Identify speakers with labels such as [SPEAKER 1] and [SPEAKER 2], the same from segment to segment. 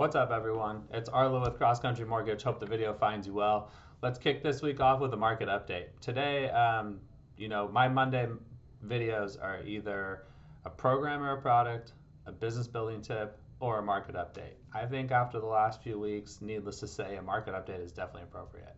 [SPEAKER 1] What's up, everyone? It's Arlo with Cross Country Mortgage. Hope the video finds you well. Let's kick this week off with a market update. Today, my Monday videos are either a program or a product, a business building tip, or a market update. I think after the last few weeks, needless to say, a market update is definitely appropriate.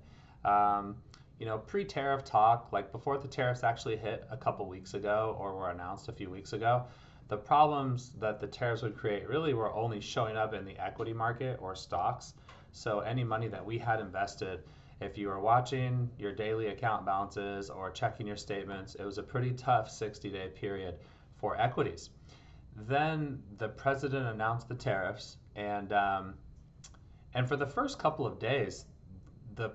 [SPEAKER 1] Pre-tariff talk, like before the tariffs actually hit a couple weeks ago or were announced a few weeks ago, the problems that the tariffs would create really were only showing up in the equity market or stocks. So any money that we had invested, if you were watching your daily account balances or checking your statements, it was a pretty tough 60-day period for equities. Then the president announced the tariffs, and for the first couple of days, the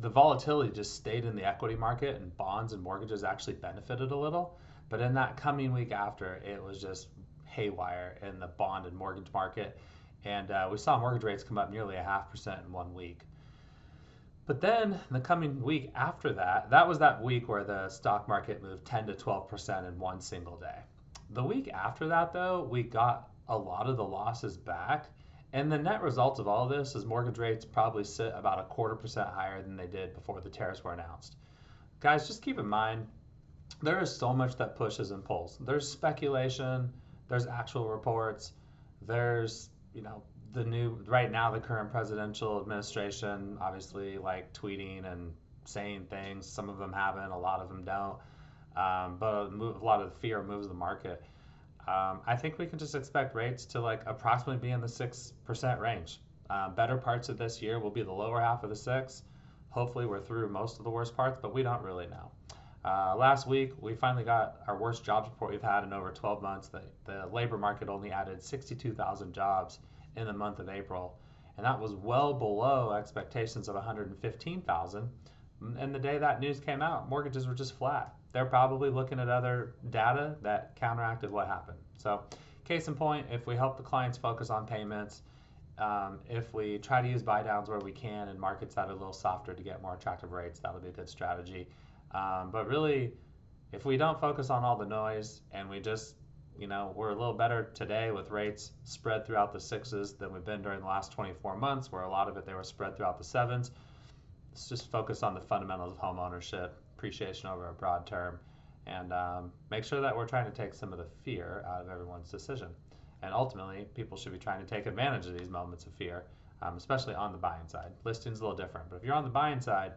[SPEAKER 1] the volatility just stayed in the equity market, and bonds and mortgages actually benefited a little. But in that coming week after, it was just haywire in the bond and mortgage market. And we saw mortgage rates come up nearly 0.5% in 1 week. But then the coming week after that, that was that week where the stock market moved 10 to 12% in one single day. The week after that, though, we got a lot of the losses back. And the net result of all of this is mortgage rates probably sit about 0.25% higher than they did before the tariffs were announced. Guys, just keep in mind, there is so much that pushes and pulls. There's speculation, there's actual reports, there's, right now, the current presidential administration, obviously, like tweeting and saying things. Some of them haven't, a lot of them don't. But a lot of the fear moves the market. I think we can just expect rates to approximately be in the 6% range. Better parts of this year will be the lower half of the 6. Hopefully we're through most of the worst parts, but we don't really know. Last week, we finally got our worst jobs report we've had in over 12 months. The labor market only added 62,000 jobs in the month of April, and that was well below expectations of 115,000. And the day that news came out, mortgages were just flat. They're probably looking at other data that counteracted what happened. So, case in point, if we help the clients focus on payments, if we try to use buy downs where we can in markets that are a little softer to get more attractive rates, that'll be a good strategy. But really, if we don't focus on all the noise and we just, we're a little better today with rates spread throughout the 6s than we've been during the last 24 months, where a lot of it they were spread throughout the 7s. Let's just focus on the fundamentals of home ownership, appreciation over a broad term, and make sure that we're trying to take some of the fear out of everyone's decision. And ultimately, people should be trying to take advantage of these moments of fear, especially on the buying side. Listing's a little different, but if you're on the buying side,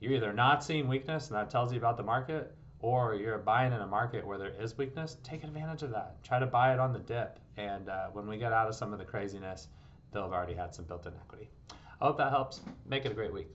[SPEAKER 1] you're either not seeing weakness, and that tells you about the market, or you're buying in a market where there is weakness. Take advantage of that. Try to buy it on the dip, and when we get out of some of the craziness, they'll have already had some built-in equity. I hope that helps. Make it a great week.